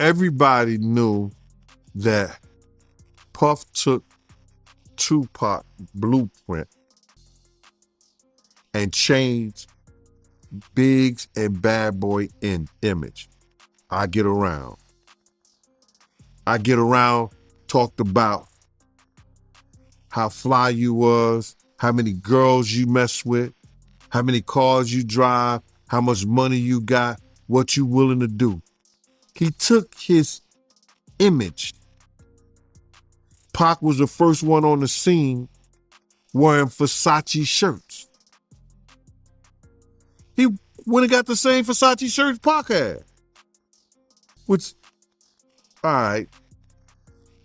everybody knew that Puff took Tupac blueprint and changed Biggs and Bad Boy in image. I Get Around. I Get Around talked about how fly you was, how many girls you mess with, how many cars you drive, how much money you got, what you willing to do. He took his image. Pac was the first one on the scene wearing Versace shirts. He went and got the same Versace shirts Pac had. Which, all right,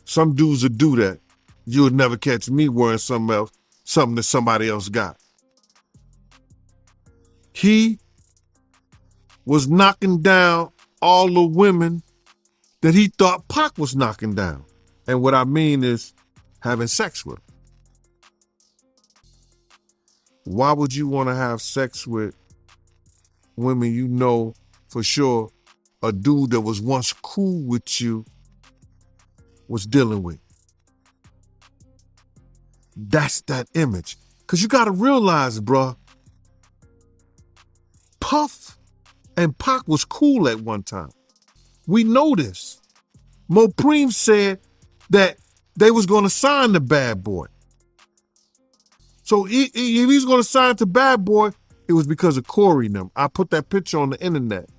some dudes would do that. You would never catch me wearing something else, something that somebody else got. He was knocking down all the women that he thought Pac was knocking down. And what I mean is having sex with them. Why would you want to have sex with women you know for sure a dude that was once cool with you was dealing with? That's that image. Because you got to realize, bruh, Puff and Pac was cool at one time. We know this. Mopreem said that they was going to sign the Bad Boy. So if he was going to sign to Bad Boy, it was because of Corey and them. I put that picture on the internet.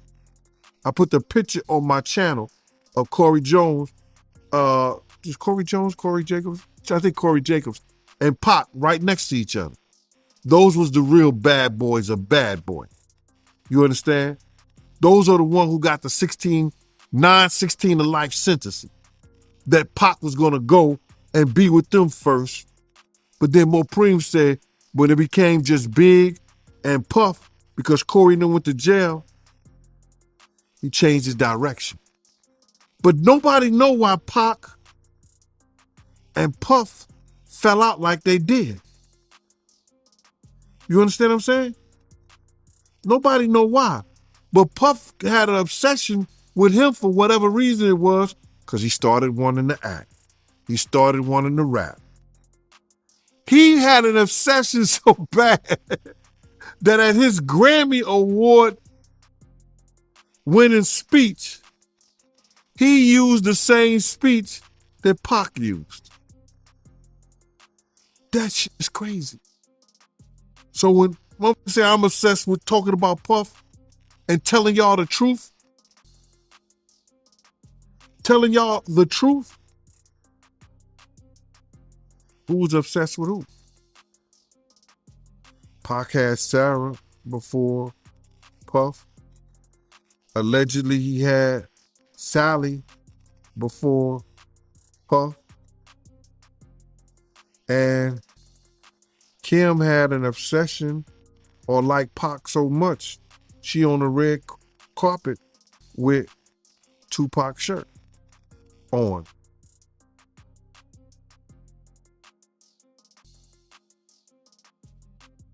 I put the picture on my channel of Corey Jones. Is Corey Jones, Corey Jacobs? I think Corey Jacobs and Pac right next to each other. Those was the real bad boys of Bad Boy. You understand? Those are the ones who got the 16 to life sentence. That Pac was going to go and be with them first. But then Mopreem said when it became just Big and Puff, because Corey then went to jail, he changed his direction. But nobody know why Pac and Puff fell out like they did. You understand what I'm saying? Nobody know why. But Puff had an obsession with him for whatever reason it was, because he started wanting to act. He started wanting to rap. He had an obsession so bad that at his Grammy Award winning speech, he used the same speech that Pac used. That shit is crazy. So when I say I'm obsessed with talking about Puff and telling y'all the truth, who's obsessed with who? Pac had Sarah before Puff. Allegedly, he had Sally before Puff. And Kim had an obsession or liked Pac so much, she on the red carpet with Tupac's shirt on.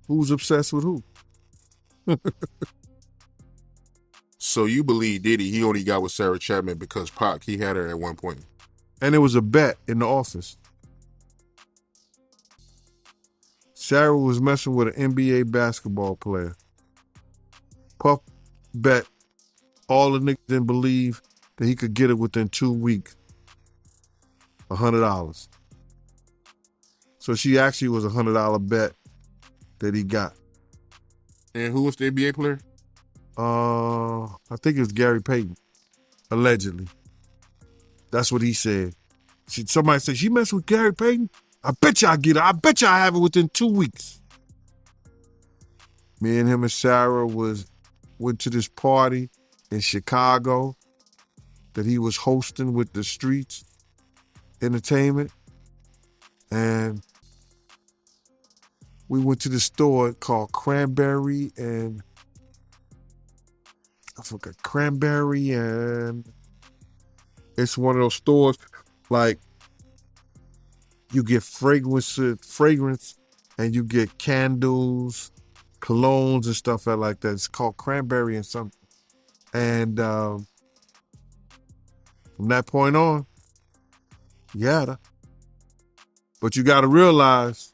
Who's obsessed with who? So you believe Diddy, he only got with Sarah Chapman because Pac, he had her at one point. And it was a bet in the office. Sarah was messing with an NBA basketball player. Puff bet all the niggas didn't believe that he could get it within 2 weeks. $100. So she actually was a $100 bet that he got. And who was the NBA player? I think it was Gary Payton, allegedly. That's what he said. Somebody said, she messed with Gary Payton? I bet you I get it. I bet you I have it within 2 weeks. Me and him and Sarah went to this party in Chicago that he was hosting with the Streets Entertainment. And we went to this store called Cranberry and it's one of those stores like you get fragrance and you get candles, colognes and stuff like that. It's called Cranberry and something. And From that point on, you had her. But you gotta realize,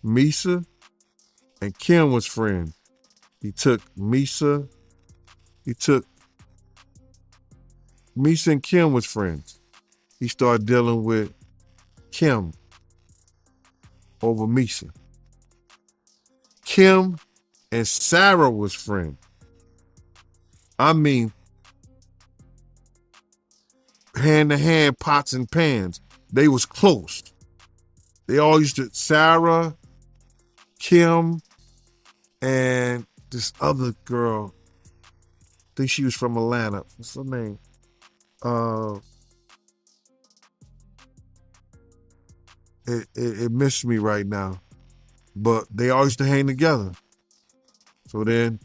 Misa and Kim was friends. Misa and Kim was friends. He started dealing with Kim over Misa. Kim and Sarah was friends. I mean, hand to hand, pots and pans. They was close. They all used to, Sarah, Kim, and this other girl, I think she was from Atlanta. What's her name? It missed me right now. But they all used to hang together. So then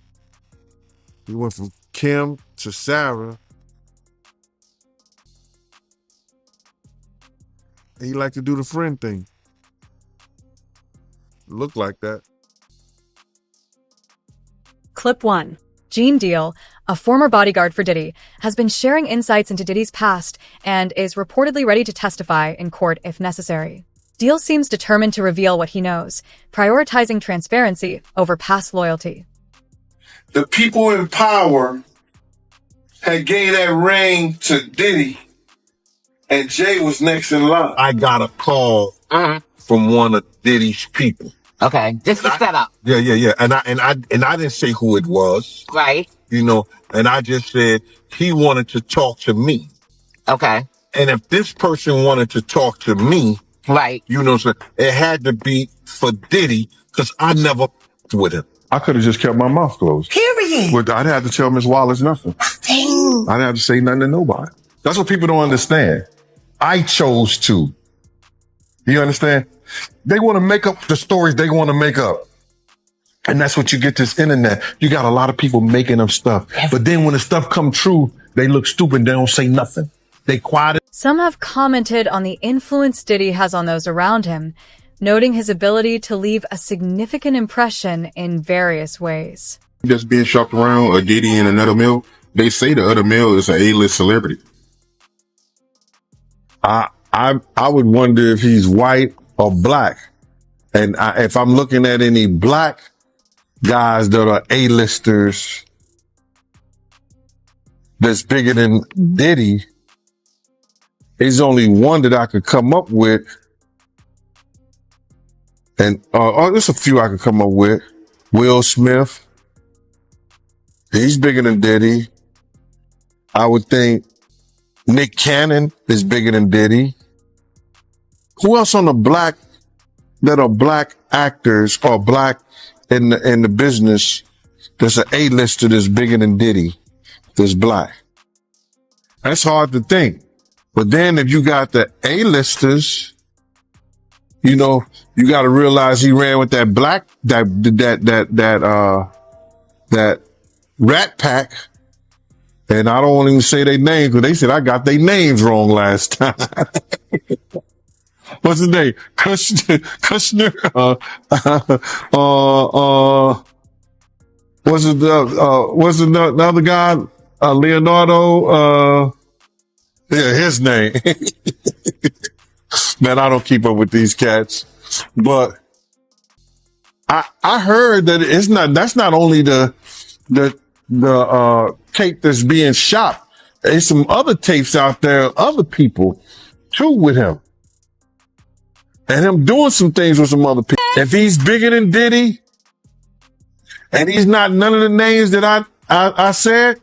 we went from Kim to Sarah. And he liked to do the friend thing. Looked like that. Clip 1. Gene Deal, a former bodyguard for Diddy, has been sharing insights into Diddy's past and is reportedly ready to testify in court if necessary. Deal seems determined to reveal what he knows, prioritizing transparency over past loyalty. The people in power had gave that ring to Diddy, and Jay was next in line. I got a call from one of Diddy's people. Okay, this is set up. Yeah. And I didn't say who it was. Right. You know, and I just said he wanted to talk to me. Okay. And if this person wanted to talk to me, right, you know, so it had to be for Diddy because I never with him. I could have just kept my mouth closed. Period. But I'd have to tell Miss Wallace nothing. Dang. I'd have to say nothing to nobody. That's what people don't understand. I chose to. You understand? They want to make up the stories they want to make up. And that's what you get this internet. You got a lot of people making up stuff. But then when the stuff come true, they look stupid. They don't say nothing. They quiet. Some have commented on the influence Diddy has on those around him, noting his ability to leave a significant impression in various ways. That's being shopped around, a Diddy and another mill. They say the other mill is an A-list celebrity. I would wonder if he's white or black. And if I'm looking at any black guys that are A-listers that's bigger than Diddy, there's only one that I could come up with. And there's a few I could come up with. Will Smith. He's bigger than Diddy. I would think Nick Cannon is bigger than Diddy. Who else on the black that are black actors or black in the business that's an A-lister that's bigger than Diddy that's black? That's hard to think. But then if you got the A-listers, you know, you got to realize he ran with that black, that Rat Pack. And I don't want even say their names, but they said I got their names wrong last time. What's his name? Kushner? What's the other guy? Leonardo? Yeah, his name. Man, I don't keep up with these cats, but I heard that that's not only the tape that's being shot. There's some other tapes out there, other people too with him. And him doing some things with some other people. If he's bigger than Diddy, and he's not none of the names that I said,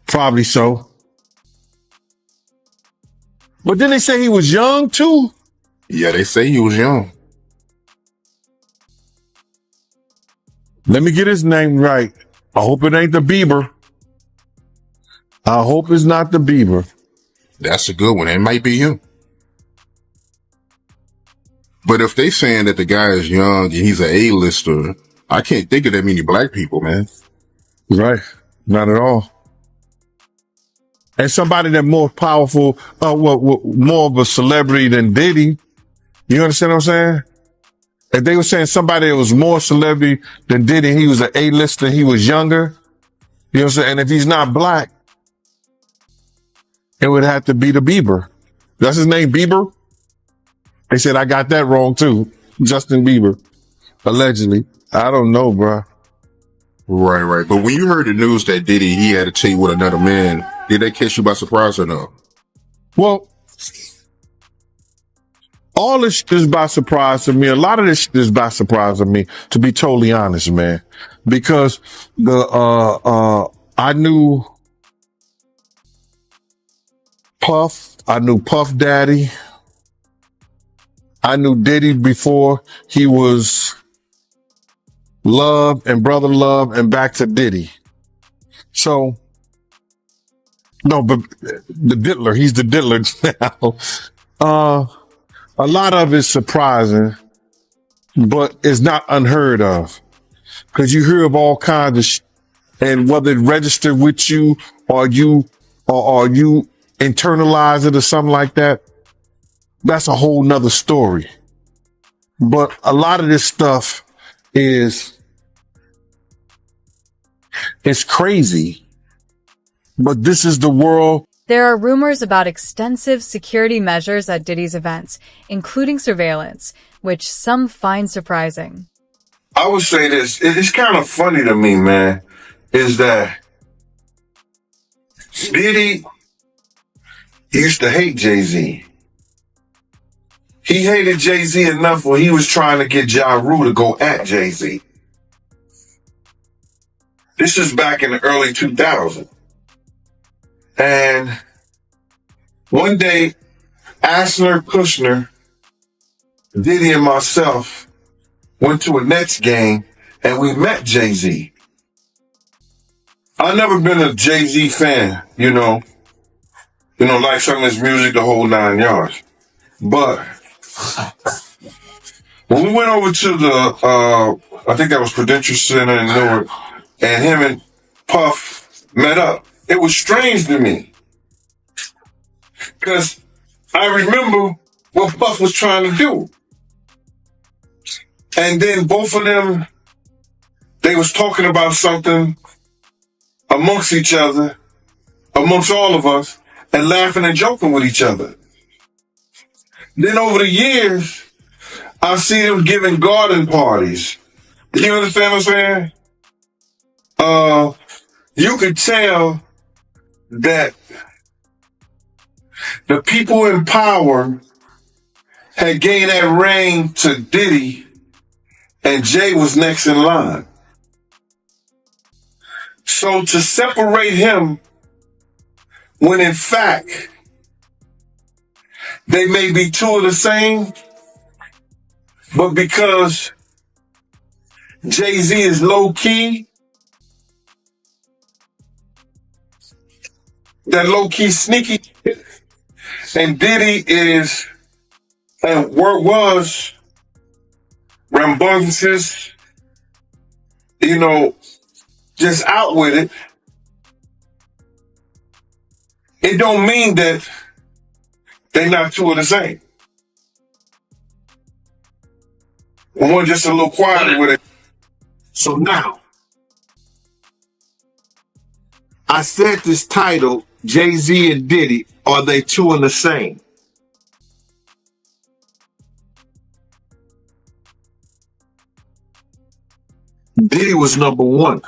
probably so. But then they say he was young too. Yeah, they say he was young. Let me get his name right. I hope it ain't the Bieber. I hope it's not the Bieber. That's a good one. It might be him. But if they saying that the guy is young and he's an A-lister, I can't think of that many black people, man. Right. Not at all. And somebody that more powerful, more of a celebrity than Diddy. You understand what I'm saying? If they were saying somebody that was more celebrity than Diddy, he was an A-lister, he was younger, You know what I'm saying? And if he's not black, it would have to be the Bieber. That's his name, Bieber? They said I got that wrong too. Justin Bieber, allegedly. I don't know, bro. Right. But when you heard the news that Diddy, he had a cheat with another man, did that catch you by surprise or no? Well, all this shit is by surprise to me. A lot of this shit is by surprise to me, to be totally honest, man. Because I knew Puff, I knew Puff Daddy, I knew Diddy before he was Love and Brother Love and back to Diddy. So, no, but the diddler, he's the diddler now. A lot of it's surprising, but it's not unheard of. Cause you hear of all kinds of and whether it registered with you or you internalize it or something like that, that's a whole nother story. But a lot of this stuff it's crazy, but this is the world. There are rumors about extensive security measures at Diddy's events, including surveillance, which some find surprising. I would say this. It's kind of funny to me, man, is that Diddy used to hate Jay-Z. He hated Jay-Z enough where he was trying to get Ja Rule to go at Jay-Z. This is back in the early 2000s. And one day, Asner, Kushner, Diddy, and myself went to a Nets game and we met Jay-Z. I've never been a Jay-Z fan, like some of his music, the whole 9 yards. But when we went over to the, I think that was Prudential Center in Newark, and him and Puff met up, it was strange to me. Because I remember what Puff was trying to do. And then both of them, they was talking about something amongst each other, amongst all of us, and laughing and joking with each other. Then over the years, I see them giving garden parties. You understand what I'm saying? You could tell that the people in power had gained that reign to Diddy, and Jay was next in line. So to separate him, when in fact, they may be two of the same, but because Jay-Z is low-key, that low-key sneaky, and Diddy is, and was, rambunctious, just out with it. It don't mean that they're not two of the same. One just a little quieter with it. So now, I said this title, Jay-Z and Diddy, are they two and the same? Diddy was number one.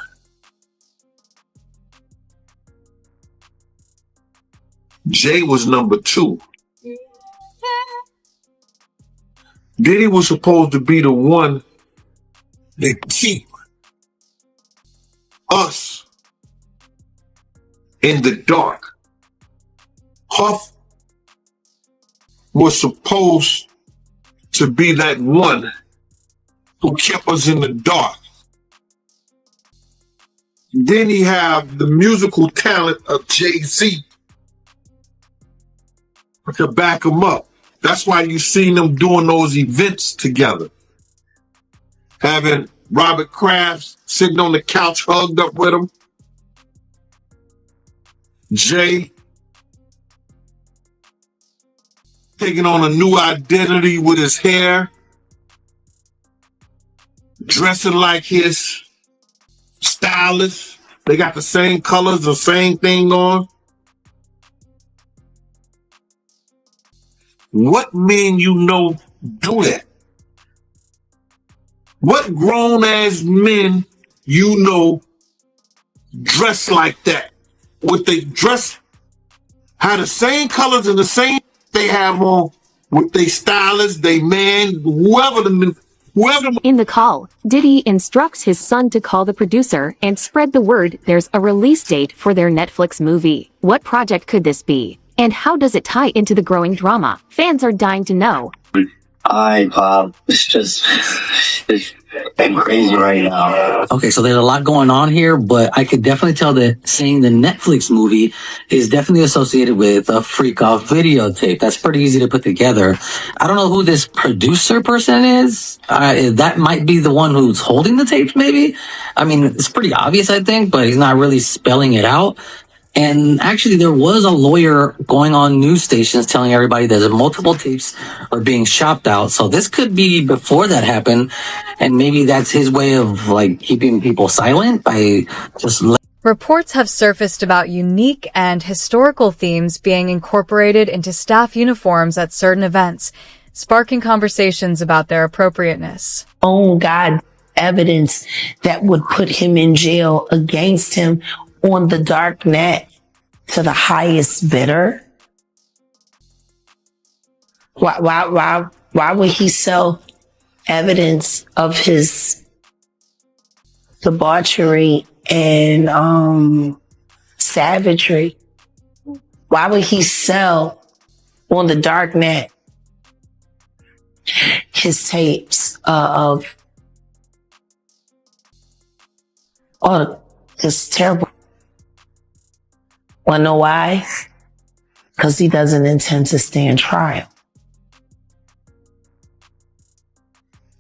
Jay was number two. Diddy was supposed to be the one that keep us in the dark. Puff was supposed to be that one who kept us in the dark. Then he have the musical talent of Jay-Z to back him up. That's why you seen them doing those events together. Having Robert Kraft sitting on the couch hugged up with him. Jay taking on a new identity with his hair. Dressing like his stylist. They got the same colors, the same thing on. What men you know do that? What grown-ass men you know dress like that? What they dress, have the same colors and the same they have on with they stylist, they man, whoever. In the call, Diddy instructs his son to call the producer and spread the word there's a release date for their Netflix movie. What project could this be? And how does it tie into the growing drama? Fans are dying to know. Hi, Bob. It's been crazy right now. Okay, so there's a lot going on here, but I could definitely tell that saying the Netflix movie is definitely associated with a freak off videotape. That's pretty easy to put together. I don't know who this producer person is. That might be the one who's holding the tapes, maybe. I mean, it's pretty obvious, I think, but he's not really spelling it out. And actually, there was a lawyer going on news stations telling everybody that multiple tapes are being shopped out. So this could be before that happened. And maybe that's his way of like keeping people silent by just Reports have surfaced about unique and historical themes being incorporated into staff uniforms at certain events, sparking conversations about their appropriateness. Oh God, evidence that would put him in jail against him on the dark net to the highest bidder? Why would he sell evidence of his debauchery and savagery? Why would he sell on the dark net his tapes of just terrible? Wanna know why? Because he doesn't intend to stand trial.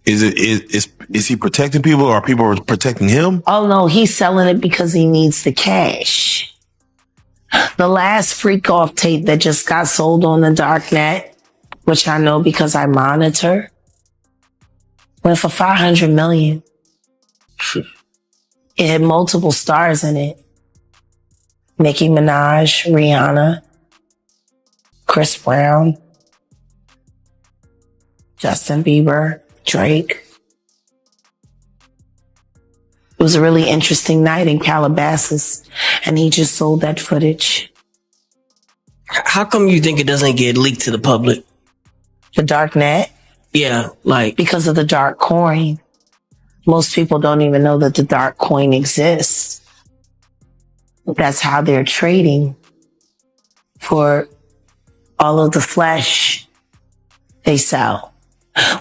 Is he protecting people, or are people protecting him? Oh no, he's selling it because he needs the cash. The last freak off tape that just got sold on the dark net, which I know because I monitor, went for $500 million. It had multiple stars in it. Nicki Minaj, Rihanna, Chris Brown, Justin Bieber, Drake. It was a really interesting night in Calabasas, and he just sold that footage. How come you think it doesn't get leaked to the public? The dark net? Yeah, like... Because of the dark coin. Most people don't even know that the dark coin exists. That's how they're trading for all of the flesh they sell.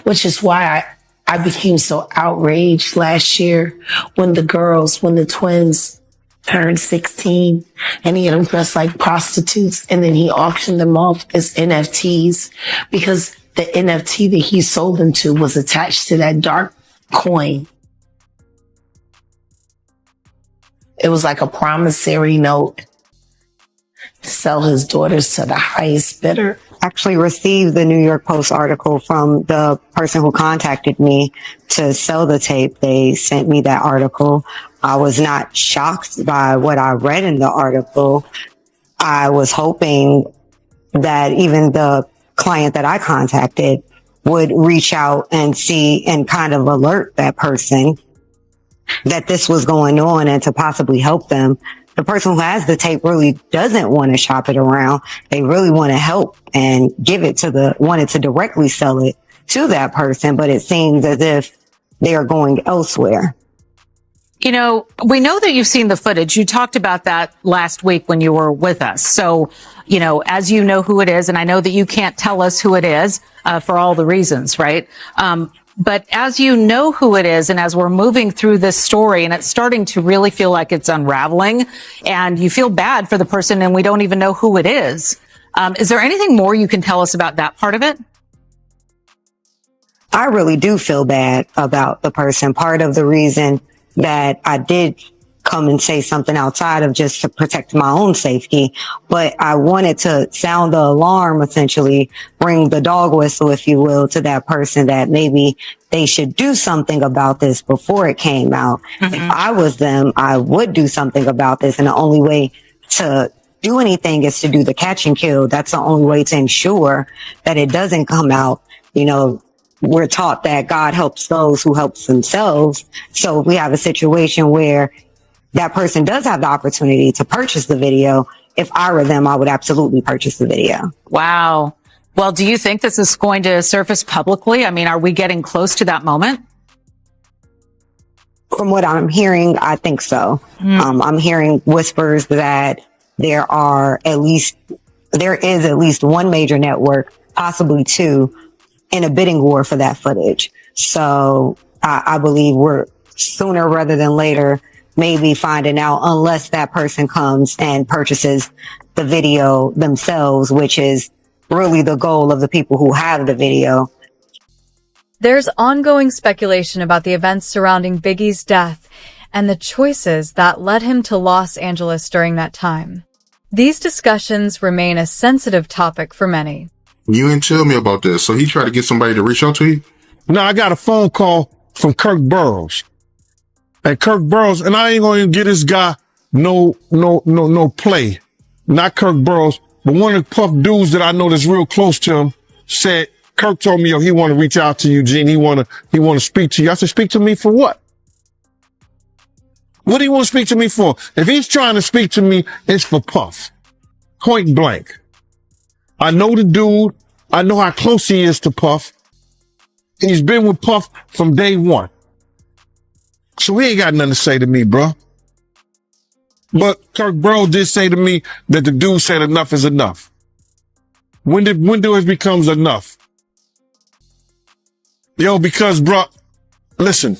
Which is why I became so outraged last year when the twins turned 16 and he had them dressed like prostitutes, and then he auctioned them off as NFTs because the NFT that he sold them to was attached to that dark coin. It was like a promissory note to sell his daughters to the highest bidder. Actually received the New York Post article from the person who contacted me to sell the tape. They sent me that article. I was not shocked by what I read in the article. I was hoping that even the client that I contacted would reach out and see and kind of alert that person that this was going on and to possibly help them. The person who has the tape really doesn't want to shop it around. They really want to help and wanted to directly sell it to that person, but it seems as if they are going elsewhere. You know, we know that you've seen the footage. You talked about that last week when you were with us. So, you know, as you know who it is, and I know that you can't tell us who it is, for all the reasons, right? But as you know who it is, and as we're moving through this story, and it's starting to really feel like it's unraveling, and you feel bad for the person, and we don't even know who it is there anything more you can tell us about that part of it? I really do feel bad about the person. Part of the reason that I did come and say something outside of just to protect my own safety. But I wanted to sound the alarm, essentially, bring the dog whistle, if you will, to that person that maybe they should do something about this before it came out. If I was them, I would do something about this. And the only way to do anything is to do the catch and kill. That's the only way to ensure that it doesn't come out. You know, we're taught that God helps those who helps themselves. So if we have a situation where that person does have the opportunity to purchase the video, if I were them, I would absolutely purchase the video. Wow. Well, do you think this is going to surface publicly? I mean, are we getting close to that moment? From what I'm hearing, I think so. I'm hearing whispers that there is at least one major network, possibly two, in a bidding war for that footage. So I believe we're sooner rather than later maybe finding out, unless that person comes and purchases the video themselves, which is really the goal of the people who have the video. There's ongoing speculation about the events surrounding Biggie's death and the choices that led him to Los Angeles during that time. These discussions remain a sensitive topic for many. You didn't tell me about this. So he tried to get somebody to reach out to you? No, I got a phone call from Kirk Burrows. And Kirk Burrows, and I ain't gonna get this guy no play. Not Kirk Burrows, but one of the Puff dudes that I know that's real close to him said, Kirk told me, yo, he want to reach out to you, Gene. He want to speak to you. I said, speak to me for what? What do you want to speak to me for? If he's trying to speak to me, it's for Puff. Point blank. I know the dude. I know how close he is to Puff. He's been with Puff from day one. So he ain't got nothing to say to me, bro. But Kirk Burrows did say to me that the dude said enough is enough. When do it becomes enough? Yo, because, bro, listen,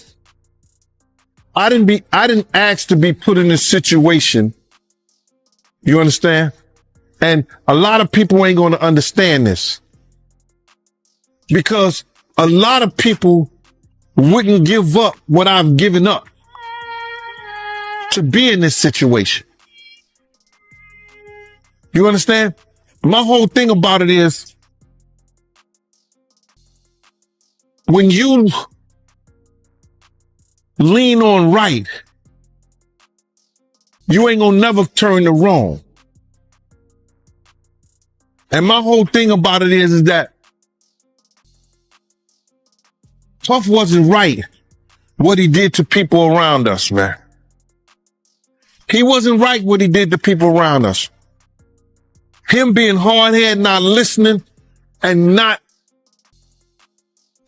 I didn't ask to be put in this situation. You understand? And a lot of people ain't going to understand this, because a lot of people wouldn't give up what I've given up to be in this situation. You understand? My whole thing about it is, when you lean on right, you ain't gonna never turn to wrong. And my whole thing about it is that Puff wasn't right what he did to people around us, man. He wasn't right what he did to people around us. Him being hard-headed, not listening, and not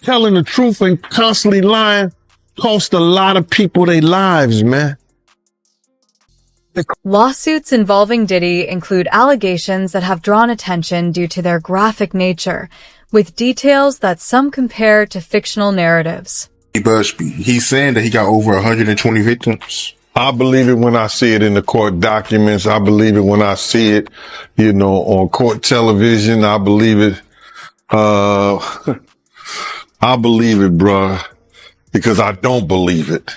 telling the truth and constantly lying cost a lot of people their lives, man. Lawsuits involving Diddy include allegations that have drawn attention due to their graphic nature, with details that some compare to fictional narratives. Busby, he's saying that he got over 120 victims. I believe it when I see it in the court documents. I believe it when I see it, on court television. I believe it. I believe it, bruh, because I don't believe it.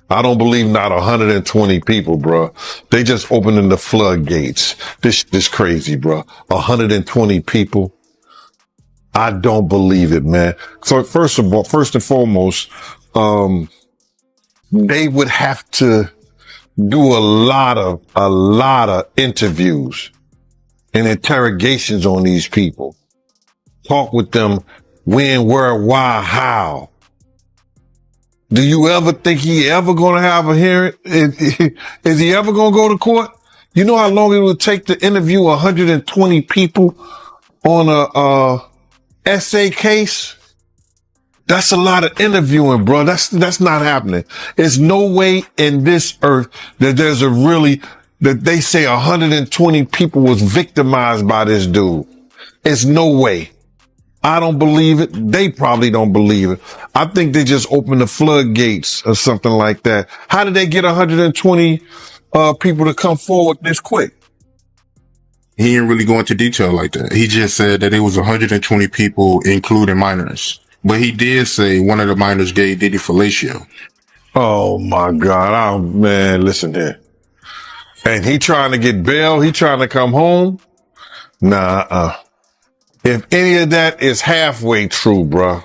I don't believe not 120 people, bruh. They just opening the floodgates. This crazy, bruh. 120 people. I don't believe it, man. So first and foremost, they would have to do a lot of interviews and interrogations on these people. Talk with them when, where, why, how. Do you ever think he ever gonna have a hearing? Is he ever gonna go to court? You know how long it would take to interview 120 people on a essay case? That's a lot of interviewing, bro. That's not happening. There's no way in this earth that that they say 120 people was victimized by this dude. It's no way. I don't believe it. They probably don't believe it. I think they just opened the floodgates or something like that. How did they get 120 people to come forward this quick? He didn't really go into detail like that. He just said that it was 120 people, including minors. But he did say one of the minors gave Diddy fellatio. Oh my God. Oh man, listen here. And he trying to get bail. He trying to come home. Nah, if any of that is halfway true, bruh,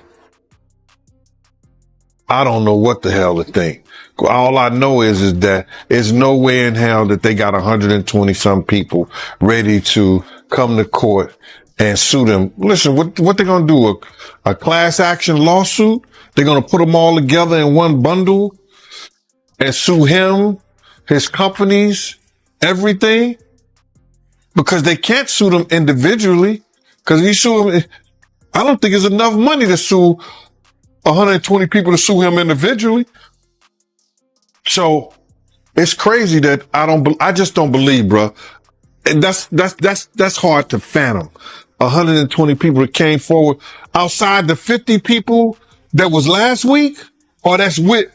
I don't know what the hell to think. All I know is that there's no way in hell that they got 120 some people ready to come to court and sue them. Listen, what they gonna do? A class action lawsuit? They're gonna put them all together in one bundle and sue him, his companies, everything? Because they can't sue them individually. Because you sue him, I don't think there's enough money to sue 120 people to sue him individually. So it's crazy that I just don't believe, bro. And that's hard to fathom. 120 people that came forward outside the 50 people that was last week, or that's with.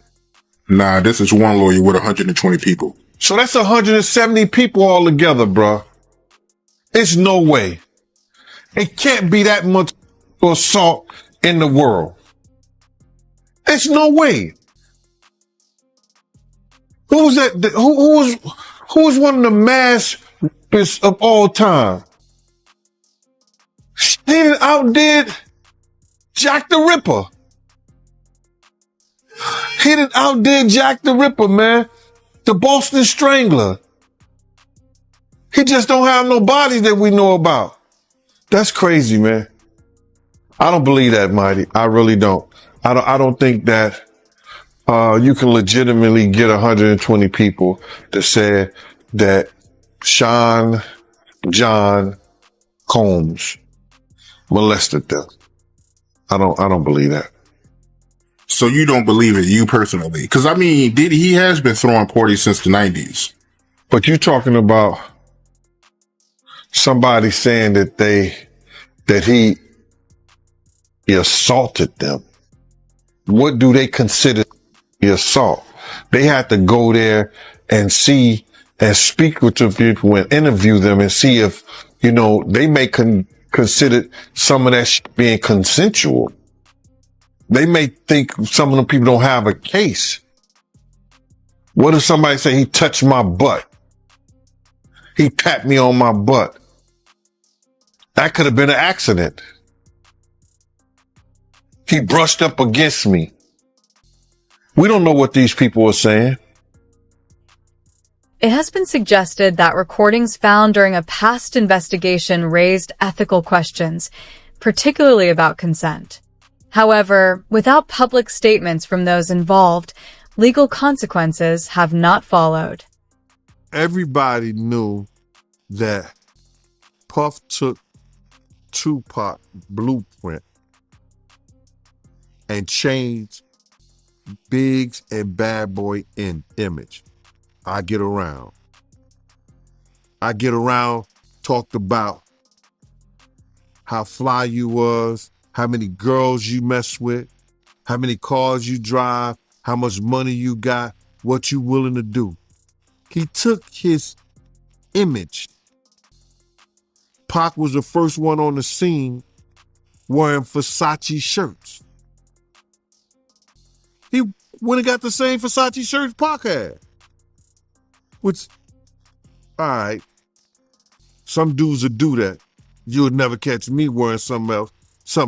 Nah, this is one lawyer with 120 people. So that's 170 people all together, bro. It's no way. It can't be that much assault in the world. It's no way. Who was that? Who was one of the mass rapists of all time? He outdid Jack the Ripper. He outdid Jack the Ripper, man. The Boston Strangler. He just don't have no bodies that we know about. That's crazy, man. I don't believe that, Mighty. I really don't. I don't think that you can legitimately get 120 people to say that John Combs molested them. I don't believe that. So you don't believe it, you personally? Because I mean, he has been throwing parties since the 90s. But you're talking about somebody saying that he assaulted them. What do they consider the assault? They had to go there and see and speak with the people and interview them and see if, they may consider some of that being consensual. They may think some of the people don't have a case. What if somebody say he touched my butt? He tapped me on my butt. That could have been an accident. He brushed up against me. We don't know what these people are saying. It has been suggested that recordings found during a past investigation raised ethical questions, particularly about consent. However, without public statements from those involved, legal consequences have not followed. Everybody knew that Puff took Tupac blueprint and changed Biggs and Bad Boy in image. I get around, talked about how fly you was, how many girls you mess with, how many cars you drive, how much money you got, what you willing to do. He took his image. Pac was the first one on the scene wearing Versace shirts. He went and got the same Versace shirts Pac had. Which, all right, some dudes would do that. You would never catch me wearing something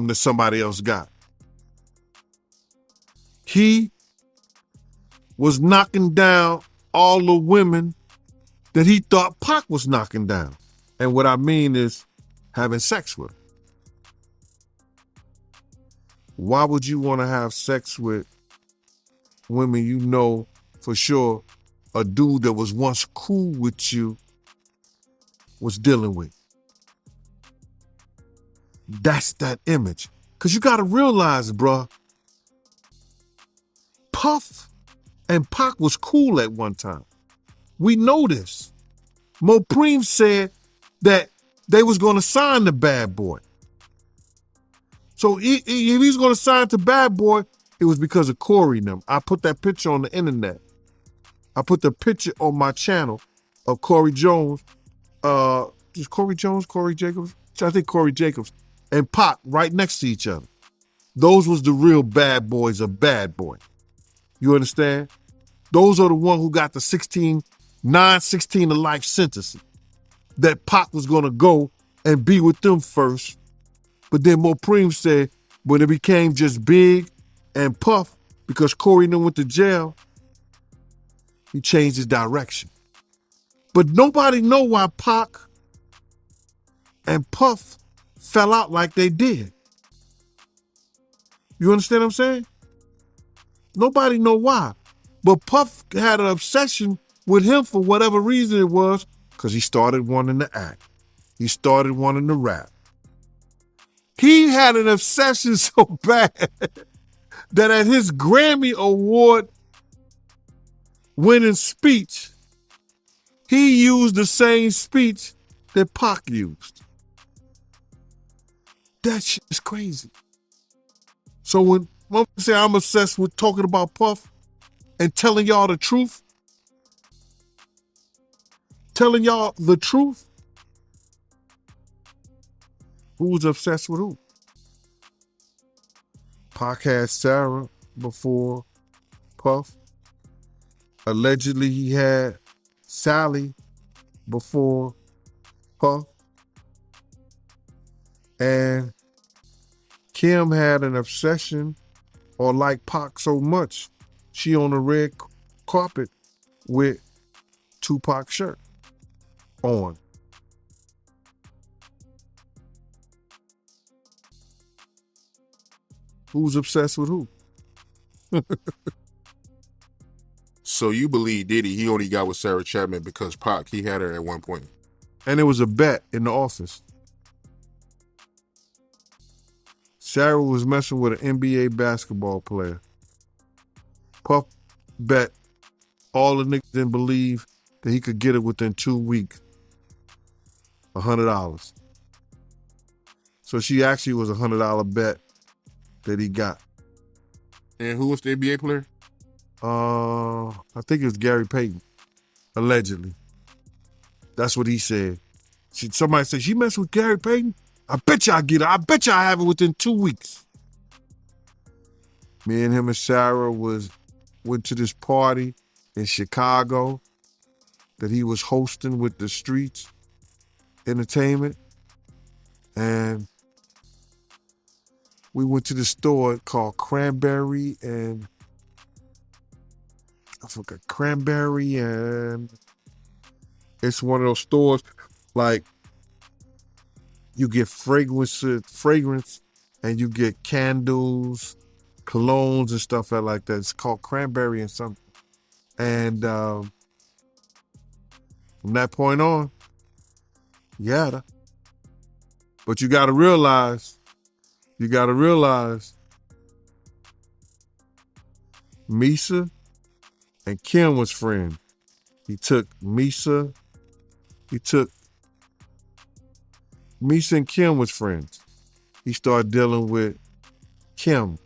that somebody else got. He was knocking down all the women that he thought Pac was knocking down. And what I mean is having sex with. Why would you want to have sex with women you know for sure a dude that was once cool with you was dealing with? That's that image. Because you got to realize, bruh, Puff and Pac was cool at one time. We know this. Mopreme said that they was going to sign the Bad Boy. So if he was going to sign to Bad Boy, it was because of Corey and them. I put that picture on the internet. I put the picture on my channel of Corey Jones. Is Corey Jones, Corey Jacobs? I think Corey Jacobs and Pac right next to each other. Those was the real bad boys of Bad Boy. You understand? Those are the ones who got the 16 to life sentence. That Pac was gonna go and be with them first. But then Mopreme said when it became just Big and Puff, because Corey and them went to jail, he changed his direction. But nobody know why Pac and Puff fell out like they did. You understand what I'm saying? Nobody know why. But Puff had an obsession with him for whatever reason it was, because he started wanting to act. He started wanting to rap. He had an obsession so bad that at his Grammy Award winning speech, he used the same speech that Pac used. That shit is crazy. So when I say I'm obsessed with talking about Puff and telling y'all the truth, who's obsessed with who? Pac had Sarah before Puff. Allegedly, he had Sally before Puff. And Kim had an obsession or liked Pac so much, she on the red carpet with Tupac shirt on. Who's obsessed with who? So you believe Diddy, he only got with Sarah Chapman because Pac, he had her at one point. And it was a bet in the office. Sarah was messing with an NBA basketball player. Puff bet all the niggas didn't believe that he could get it within 2 weeks. $100. So she actually was a $100 bet that he got. And who was the NBA player? I think it was Gary Payton, allegedly. That's what he said. Somebody said, she messed with Gary Payton? I bet you I get it. I bet you I have it within 2 weeks. Me and him and Sarah went to this party in Chicago that he was hosting with the Streets Entertainment. And we went to the store called Cranberry and I forgot Cranberry, and it's one of those stores like you get fragrance and you get candles, colognes and stuff like that. It's called Cranberry and something. And from that point on, yeah. But you gotta realize, Misa and Kim was friends. Misa and Kim was friends. He started dealing with Kim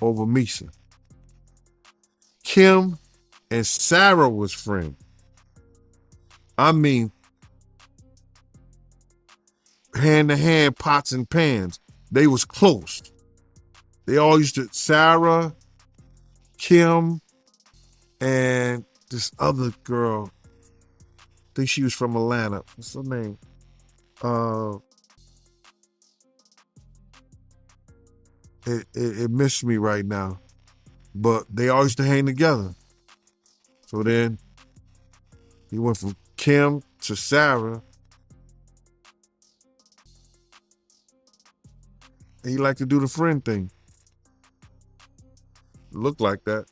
over Misa. Kim and Sarah was friends. I mean, hand to hand, pots and pans. They was close. They all used to, Sarah, Kim, and this other girl, I think she was from Atlanta. What's her name? It missed me right now. But they all used to hang together. So then he went from Kim to Sarah. And he liked to do the friend thing. Looked like that.